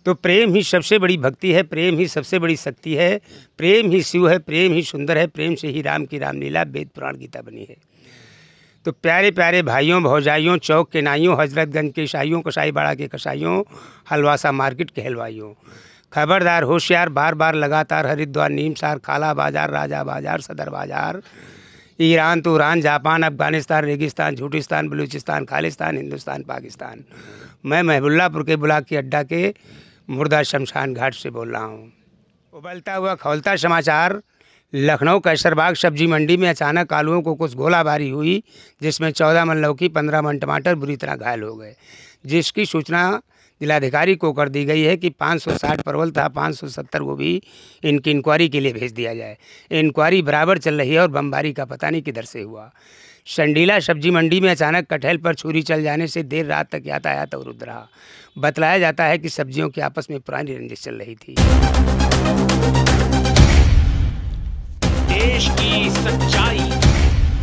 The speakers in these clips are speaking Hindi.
तो प्रेम ही सबसे बड़ी भक्ति है, प्रेम ही सबसे बड़ी शक्ति है, प्रेम ही शिव है, प्रेम ही सुंदर है, प्रेम से ही राम की रामलीला वेद पुराण गीता बनी है। तो प्यारे प्यारे भाइयों भौजाइयों, चौक के नाइयों, हजरतगंज के ईसाइयों, कसाईबाड़ा के कसाइयों, हलवासा मार्केट के हलवाइयों, खबरदार होशियार, बार बार लगातार, हरिद्वार नीमसार, खाला बाजार, राजा बाजार, सदर बाजार, ईरान तुरान, जापान, अफगानिस्तान, रेगिस्तान, झूठिस्तान, बलूचिस्तान, खालिस्तान, हिंदुस्तान, पाकिस्तान। मैं महबुल्लापुर के बुलाक की अड्डा के मुर्दा शमशान घाट से बोल रहा हूँ। उबलता हुआ खौलता समाचार। लखनऊ कैसरबाग सब्जी मंडी में अचानक आलूओं को कुछ गोलाबारी हुई, जिसमें 14 मन लौकी, 15 मन टमाटर बुरी तरह घायल हो गए, जिसकी सूचना जिलाधिकारी को कर दी गई है कि 560 परवल तथा 570 गोभी इनकी इंक्वायरी के लिए भेज दिया जाए। इंक्वायरी बराबर चल रही है और बमबारी का पता नहीं किधर से हुआ। संडीला सब्जी मंडी में अचानक कटहल पर छुरी चल जाने से देर रात तक यातायात अवरुद्ध रहा। बतलाया जाता है कि सब्जियों की आपस में पुरानी रंजिश चल रही थी। देश की सच्चाई,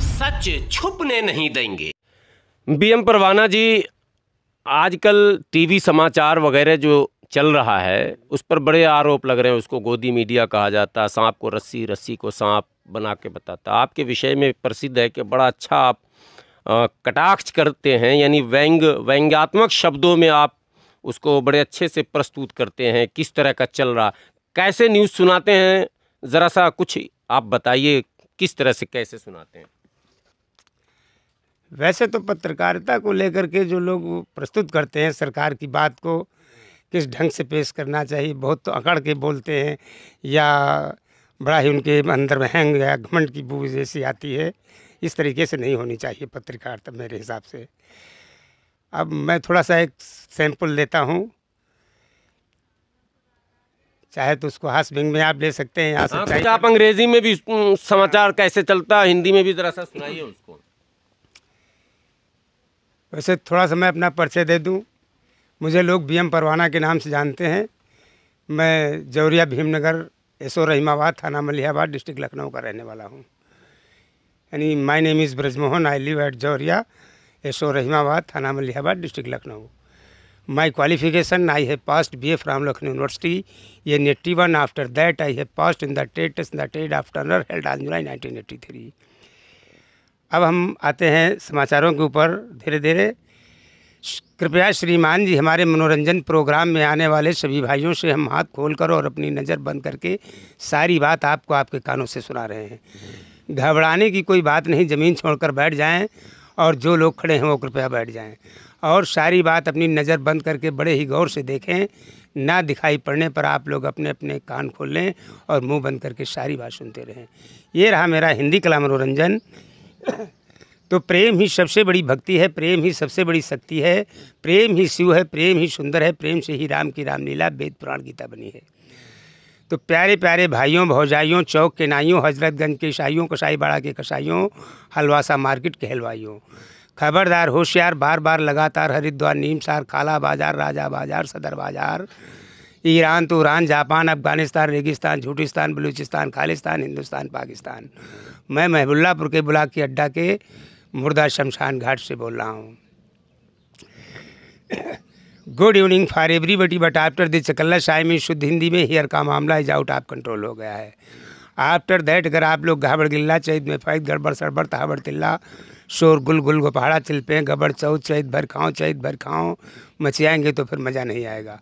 सच छुपने नहीं देंगे। बीएम परवाना जी, आजकल टीवी समाचार वगैरह जो चल रहा है उस पर बड़े आरोप लग रहे हैं। उसको गोदी मीडिया कहा जाता है, सांप को रस्सी, रस्सी को सांप बना के बताता। आपके विषय में प्रसिद्ध है कि बड़ा अच्छा आप कटाक्ष करते हैं, यानी व्यंग्यात्मक शब्दों में आप उसको बड़े अच्छे से प्रस्तुत करते हैं। किस तरह का चल रहा, कैसे न्यूज़ सुनाते हैं, ज़रा सा कुछ आप बताइए, किस तरह से कैसे सुनाते हैं? वैसे तो पत्रकारिता को लेकर के जो लोग प्रस्तुत करते हैं, सरकार की बात को किस ढंग से पेश करना चाहिए, बहुत तो अकड़ के बोलते हैं या बड़ा ही उनके अंदर में हैंग या घमंड की बू जैसी आती है। इस तरीके से नहीं होनी चाहिए पत्रकारिता मेरे हिसाब से। अब मैं थोड़ा सा एक सैंपल लेता हूँ, चाहे तो उसको हास्य व्यंग में आप ले सकते हैं। यहाँ से कुछ आप अंग्रेजी में भी समाचार कैसे चलता है, हिंदी में भी ज़रा सा सुनाइए उसको। वैसे थोड़ा सा मैं अपना परिचय दे दूं। मुझे लोग बीएम परवाना के नाम से जानते हैं। मैं जौरिया भीमनगर, एसो रहीमाबाद, थाना मलिहाबाद, डिस्ट्रिक्ट लखनऊ का रहने वाला हूं। यानी my name is Brajmohan, I live at Jauriya, एसो Rahimabad, thana Malihabad, district Lucknow. My qualification, I have passed BA from Lucknow university ये native one. After that I have passed in the TET test in the TET after held on July 1983। अब हम आते हैं समाचारों के ऊपर धीरे धीरे। कृपया श्रीमान जी, हमारे मनोरंजन प्रोग्राम में आने वाले सभी भाइयों से हम हाथ खोलकर और अपनी नज़र बंद करके सारी बात आपको आपके कानों से सुना रहे हैं। घबराने की कोई बात नहीं, ज़मीन छोड़कर बैठ जाएं और जो लोग खड़े हैं वो कृपया बैठ जाएं और सारी बात अपनी नज़र बंद करके बड़े ही गौर से देखें। ना दिखाई पड़ने पर आप लोग अपने अपने कान खोल लें और मुँह बंद करके सारी बात सुनते रहें। ये रहा मेरा हिंदी कला मनोरंजन। तो प्रेम ही सबसे बड़ी भक्ति है, प्रेम ही सबसे बड़ी शक्ति है, प्रेम ही शिव है, प्रेम ही सुंदर है, प्रेम से ही राम की रामलीला वेद पुराण गीता बनी है। तो प्यारे प्यारे भाइयों भौजाइयों, चौक के नाइयों, हजरतगंज के ईसाइयों, कसाईबाड़ा के कसाइयों, हलवासा मार्केट के हलवाइयों, खबरदार होशियार, बार बार लगातार, हरिद्वार नीमसार, खाला बाजार, राजा बाजार, सदर बाजार, ईरान तुरान, जापान, अफगानिस्तान, रेगिस्तान, झूठिस्तान, बलूचिस्तान, खालिस्तान, हिंदुस्तान, पाकिस्तान। मैं महबुल्लापुर के बुलाक की अड्डा के मुर्दा शमशान घाट से बोल रहा हूँ। Good evening for everybody, but after this चकल्लस आई में शुद्ध हिंदी में हियर का मामला इज आउट ऑफ कंट्रोल हो गया है। आफ्टर दैट अगर आप लोग घाबड़ गिल्ला चैत में फैद गड़बड़ सड़बड़ तहाबड़ तिल्ला शोर गुल गुल गोपहाड़ा चिल्पे गबड़ चौथ चैत भर खाओ मचियाएंगे तो फिर मज़ा नहीं आएगा।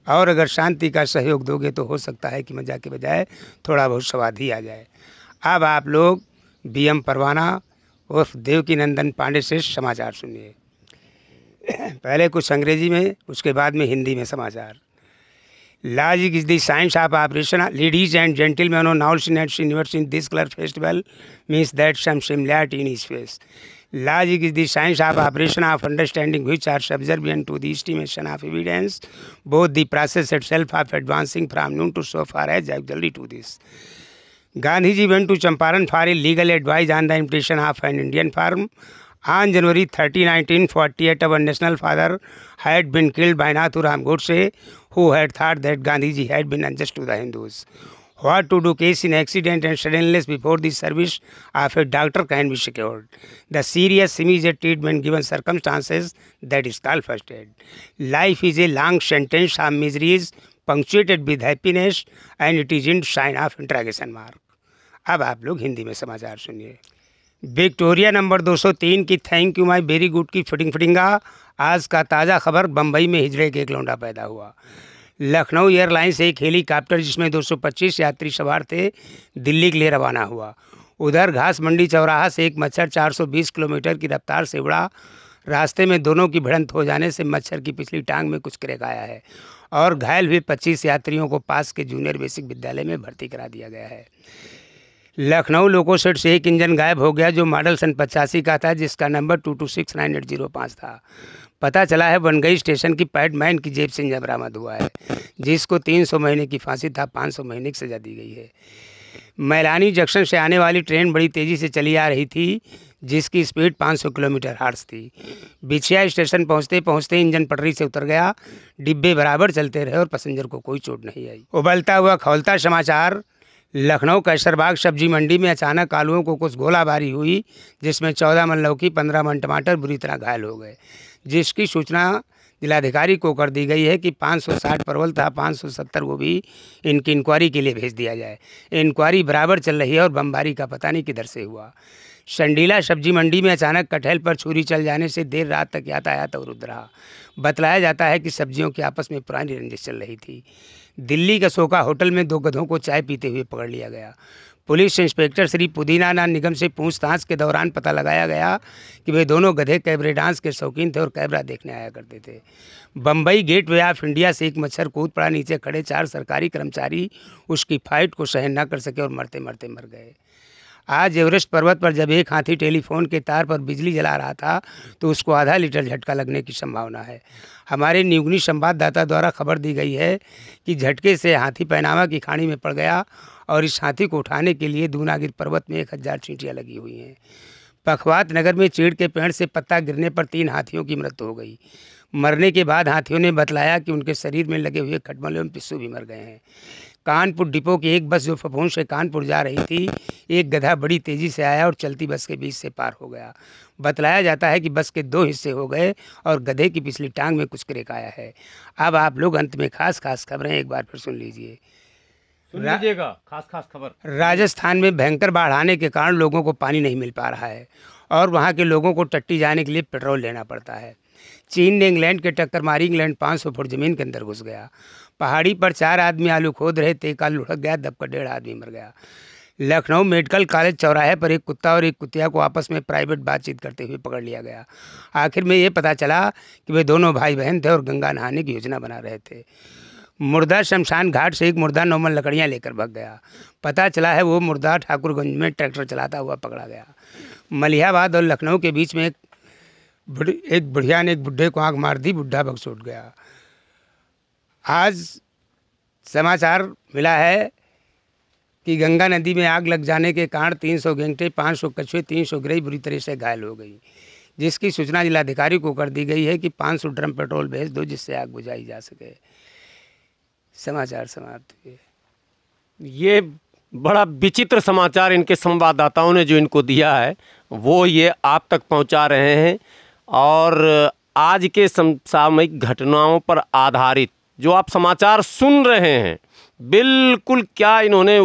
और अगर शांति का सहयोग दोगे तो हो सकता है कि मज़ा के बजाय थोड़ा बहुत स्वाद ही आ जाए। अब आप लोग बीएम परवाना उर्फ देवकीनंदन पांडे से समाचार सुनिए। पहले कुछ अंग्रेजी में, उसके बाद में हिंदी में समाचार। Logic is the science of operation. Ladies and gentlemen, on now seen at Universe in this color festival means that some similarity in his face. Logic is the science of operation of understanding which are subservient to the estimation of evidence. Both the process itself of advancing from noon to so far as actually to this. Gandhiji went to Champaran for a legal advice on the invitation of an Indian firm. On January 30, 1948, our national father had been killed by Nathuram Godse, who had thought that Gandhiji had been unjust to the Hindus. What to do case in accident and sudden before the service of a doctor can be secured. The serious immediate treatment given circumstances, that is called first aid. Life is a long sentence of miseries punctuated with happiness and it is in sign of interrogation mark. अब आप लोग हिंदी में समाचार सुनिए। विक्टोरिया नंबर 203 की thank you my very good की फिटिंगा। आज का ताज़ा खबर, बम्बई में हिजड़े के एक लौंडा पैदा हुआ। लखनऊ एयरलाइन से एक हेलीकॉप्टर जिसमें 225 यात्री सवार थे दिल्ली के लिए रवाना हुआ। उधर घास मंडी चौराहा से एक मच्छर 420 किलोमीटर की रफ्तार से उड़ा। रास्ते में दोनों की भिड़ंत हो जाने से मच्छर की पिछली टांग में कुछ क्रैक आया है और घायल हुए 25 यात्रियों को पास के जूनियर बेसिक विद्यालय में भर्ती करा दिया गया है। लखनऊ लोको सेट से एक इंजन गायब हो गया जो मॉडल सन 85 का था, जिसका नंबर 22690805 था। पता चला है बनगई स्टेशन की पैडमैन की जेब से इंजन बरामद हुआ है, जिसको 300 महीने की फांसी था 500 महीने की सजा दी गई है। मैलानी जंक्शन से आने वाली ट्रेन बड़ी तेज़ी से चली आ रही थी, जिसकी स्पीड 500 किलोमीटर हार्स थी। बिछिया स्टेशन पहुंचते पहुंचते इंजन पटरी से उतर गया। डिब्बे बराबर चलते रहे और पैसेंजर को कोई चोट नहीं आई। उबलता हुआ खौलता समाचार, लखनऊ कैसरबाग सब्जी मंडी में अचानक आलूओं को कुछ गोलाबारी हुई, जिसमें 14 मन लौकी 15 मन टमाटर बुरी तरह घायल हो गए, जिसकी सूचना जिलाधिकारी को कर दी गई है कि 560 परवल तथा 570 गोभी इनकी इंक्वायरी के लिए भेज दिया जाए। इंक्वायरी बराबर चल रही है और बमबारी का पता नहीं किधर से हुआ। संडीला सब्जी मंडी में अचानक कटहल पर छुरी चल जाने से देर रात तक यातायात अवरुद्ध रहा। बतलाया जाता है कि सब्जियों की आपस में पुरानी रंजिश चल रही थी। दिल्ली के सोका होटल में 2 गधों को चाय पीते हुए पकड़ लिया गया। पुलिस इंस्पेक्टर श्री पुदीना निगम से पूछताछ के दौरान पता लगाया गया कि वे दोनों गधे कैबरे डांस के शौकीन थे और कैबरा देखने आया करते थे। बम्बई गेटवे ऑफ इंडिया से एक मच्छर कूद पड़ा। नीचे खड़े 4 सरकारी कर्मचारी उसकी फाइट को सहन न कर सके और मरते मरते मर गए। आज एवरेस्ट पर्वत पर जब एक हाथी टेलीफोन के तार पर बिजली जला रहा था तो उसको आधा लीटर झटका लगने की संभावना है। हमारे न्यूगनी संवाददाता द्वारा खबर दी गई है कि झटके से हाथी पैनामा की खाड़ी में पड़ गया और इस हाथी को उठाने के लिए दूनागिर पर्वत में 1000 चींटियाँ लगी हुई हैं। पखवात नगर में चीड़ के पेड़ से पत्ता गिरने पर 3 हाथियों की मृत्यु हो गई। मरने के बाद हाथियों ने बतलाया कि उनके शरीर में लगे हुए खटमल एवं पिस्सू भी मर गए हैं। कानपुर डिपो की एक बस जो फफूंद से कानपुर जा रही थी, एक गधा बड़ी तेज़ी से आया और चलती बस के बीच से पार हो गया। बतलाया जाता है कि बस के 2 हिस्से हो गए और गधे की पिछली टांग में कुछ क्रैक आया है। अब आप लोग अंत में खास खबरें एक बार फिर सुन लीजिए। खास खबर। राजस्थान में भयंकर बाढ़ आने के कारण लोगों को पानी नहीं मिल पा रहा है और वहाँ के लोगों को टट्टी जाने के लिए पेट्रोल लेना पड़ता है। चीन ने इंग्लैंड के टक्कर मारी। इंग्लैंड 500 फुट जमीन के अंदर घुस गया। पहाड़ी पर 4 आदमी आलू खोद रहे थे, एक आलू लुढ़क गया, दबकर 1.5 आदमी मर गया। लखनऊ मेडिकल कॉलेज चौराहे पर एक कुत्ता और एक कुतिया को आपस में प्राइवेट बातचीत करते हुए पकड़ लिया गया। आखिर में ये पता चला कि वे दोनों भाई बहन थे और गंगा नहाने की योजना बना रहे थे। मुर्दा शमशान घाट से एक मुर्दा 9 मन लकड़ियाँ लेकर भाग गया। पता चला है वो मुर्दा ठाकुरगंज में ट्रैक्टर चलाता हुआ पकड़ा गया। मलिहाबाद और लखनऊ के बीच में एक बुढ़िया ने एक बुढ़े को आँख मार दी, बुढ़ा बकसोट गया। आज समाचार मिला है कि गंगा नदी में आग लग जाने के कारण 300 गेंटे, 500 कछुए, 300 गिरई बुरी तरह से घायल हो गई, जिसकी सूचना जिलाधिकारी को कर दी गई है कि 500 ड्रम पेट्रोल भेज दो जिससे आग बुझाई जा सके। समाचार समाप्त हुए। ये बड़ा विचित्र समाचार इनके संवाददाताओं ने जो इनको दिया है वो ये आप तक पहुंचा रहे हैं और आज के समसामयिक घटनाओं पर आधारित जो आप समाचार सुन रहे हैं, बिल्कुल क्या इन्होंने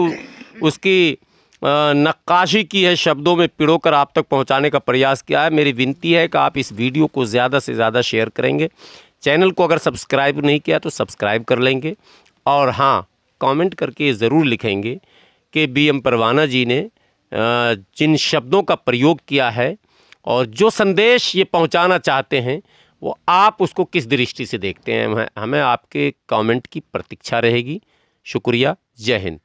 उसकी नक्काशी की है, शब्दों में पिरोकर आप तक पहुंचाने का प्रयास किया है। मेरी विनती है कि आप इस वीडियो को ज़्यादा से ज़्यादा शेयर करेंगे। चैनल को अगर सब्सक्राइब नहीं किया तो सब्सक्राइब कर लेंगे और हाँ, कमेंट करके ज़रूर लिखेंगे कि BM परवाना जी ने जिन शब्दों का प्रयोग किया है और जो संदेश ये पहुंचाना चाहते हैं वो आप उसको किस दृष्टि से देखते हैं। हमें आपके कमेंट की प्रतीक्षा रहेगी। शुक्रिया। जय हिंद।